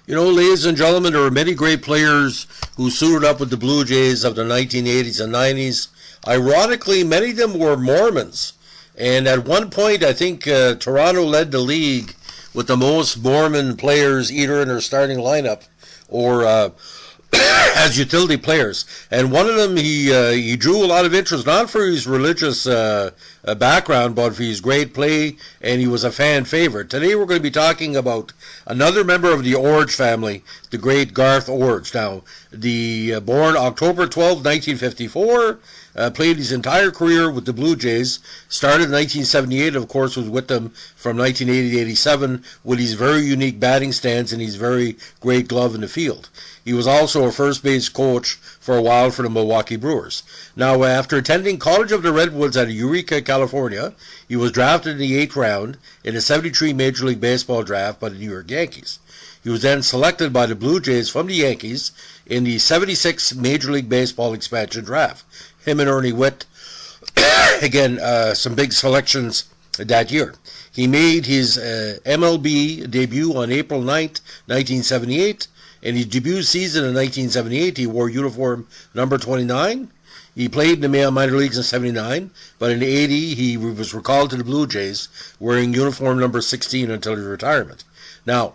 You know, ladies and gentlemen, there were many great players who suited up with the Blue Jays of the 1980s and 90s. Ironically, many of them were Mormons. And at one point, I think Toronto led the league with the most Mormon players either in their starting lineup or as utility players. And one of them, he drew a lot of interest, not for his religious background, but for his great play, and he was a fan favorite. Today we're going to be talking about another member of the Iorg family, the great Garth Iorg. Now, born October 12, 1954, played his entire career with the Blue Jays, started in 1978, of course, was with them from 1980 to 87 with his very unique batting stance and his very great glove in the field. He was also a first base coach for a while for the Milwaukee Brewers. Now, after attending College of the Redwoods at Eureka, California, he was drafted in the 8th round in the 73 Major League Baseball draft by the New York Yankees. He was then selected by the Blue Jays from the Yankees in the 76 Major League Baseball expansion draft. Him and Ernie Witt, again, some big selections that year. He made his MLB debut on April 9th, 1978. In his debut season in 1978, he wore uniform number 29. He played in the male minor leagues in 79, but in 80 he was recalled to the Blue Jays wearing uniform number 16 until his retirement. Now,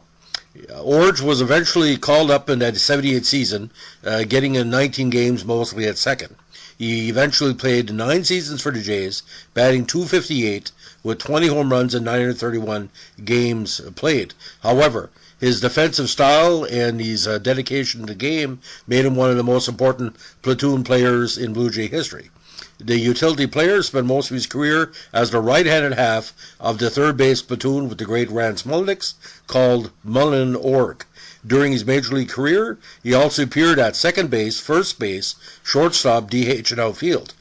Iorg was eventually called up in that 78 season, getting in 19 games, mostly at second. He eventually played 9 seasons for the Jays, batting .258 with 20 home runs and 931 games played. However, his defensive style and his dedication to the game made him one of the most important platoon players in Blue Jay history. The utility player spent most of his career as the right-handed half of the third base platoon with the great Rance Mulliniks, called Mullen Iorg. During his major league career, he also appeared at second base, first base, shortstop, DH, and outfield.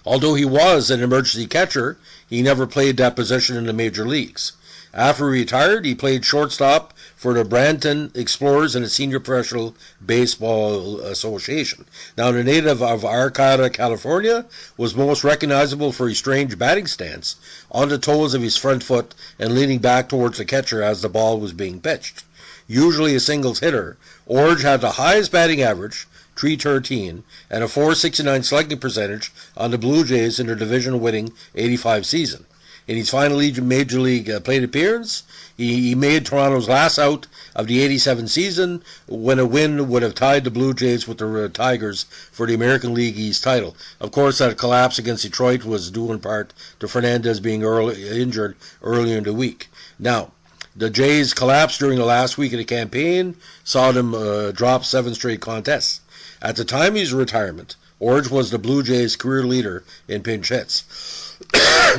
Although he was an emergency catcher, he never played that position in the major leagues. After he retired, he played shortstop for the Brampton Explorers in the Senior Professional Baseball Association. Now, the native of Arcata, California, was most recognizable for his strange batting stance, on the toes of his front foot and leaning back towards the catcher as the ball was being pitched. Usually a singles hitter, Iorg had the highest batting average, 313, and a .469 slugging percentage on the Blue Jays in their division-winning 85 season. In his final Major League plate appearance, he made Toronto's last out of the 87 season when a win would have tied the Blue Jays with the Tigers for the American League East title. Of course, that collapse against Detroit was due in part to Fernandez being injured earlier in the week. Now, the Jays' collapse during the last week of the campaign saw them drop 7 straight contests. At the time of his retirement, Iorg was the Blue Jays' career leader in pinch hits.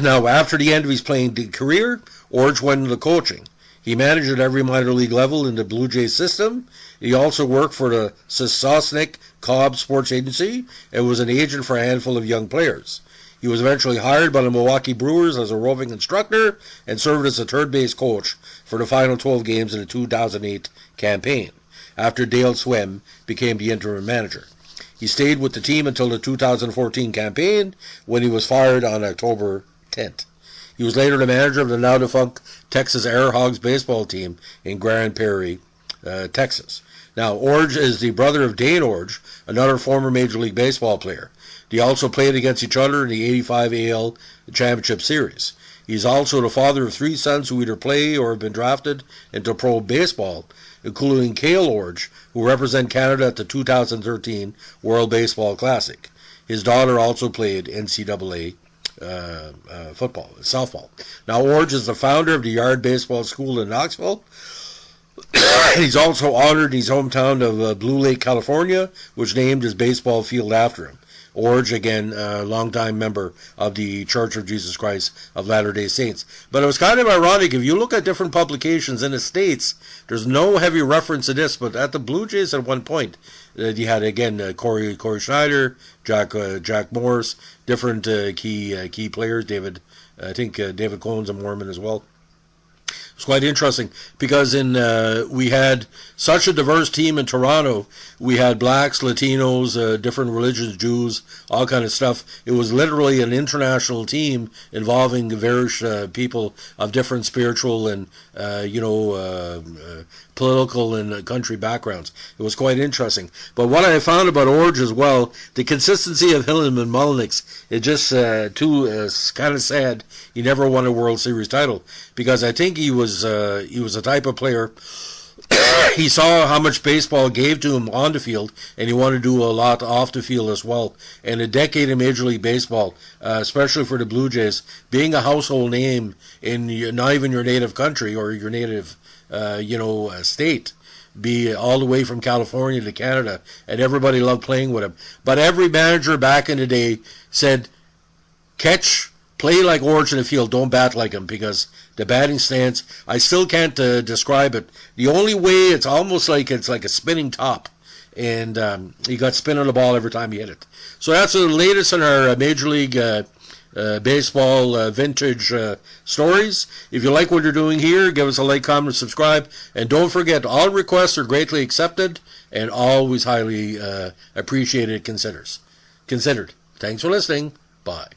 Now, after the end of his playing career, Iorg went into coaching. He managed at every minor league level in the Blue Jays system. He also worked for the Sosnick Cobb Sports Agency and was an agent for a handful of young players. He was eventually hired by the Milwaukee Brewers as a roving instructor and served as a third base coach for the final 12 games of the 2008 campaign, after Dale Swem became the interim manager. He stayed with the team until the 2014 campaign, when he was fired on October 10th. He was later the manager of the now-defunct Texas Air Hogs baseball team in Grand Prairie, Texas. Now, Iorg is the brother of Dane Iorg, another former Major League Baseball player. They also played against each other in the 85 AL Championship Series. He's also the father of 3 sons who either play or have been drafted into pro baseball, including Cale Iorg, who represent Canada at the 2013 World Baseball Classic. His daughter also played NCAA softball. Now, Iorg is the founder of the Yard Baseball School in Knoxville. He's also honored in his hometown of Blue Lake, California, which named his baseball field after him. Iorg, again, a longtime member of the Church of Jesus Christ of Latter-day Saints. But it was kind of ironic, if you look at different publications in the States, there's no heavy reference to this, but at the Blue Jays at one point, you had, again, Corey Schneider, Jack Morris, different key players. I think David Cohen's a Mormon as well. It's quite interesting because we had such a diverse team in Toronto. We had blacks, Latinos, different religions, Jews, all kind of stuff. It was literally an international team involving various people of different spiritual and political and country backgrounds. It was quite interesting. But what I found about Iorg as well, the consistency of him and Mullenix is just kind of sad. He never won a World Series title because I think he was a type of player. He saw how much baseball gave to him on the field, and he wanted to do a lot off the field as well. And a decade in Major League Baseball, especially for the Blue Jays, being a household name in not even your native country or your native, state, be all the way from California to Canada, and everybody loved playing with him. But every manager back in the day said, play like Iorg in the field, don't bat like him, because the batting stance, I still can't describe it. The only way, it's almost like it's like a spinning top, and he got spin on the ball every time he hit it. So that's the latest in our Major League Baseball vintage stories. If you like what you're doing here, give us a like, comment, subscribe, and don't forget, all requests are greatly accepted and always highly appreciated, considered. Thanks for listening. Bye.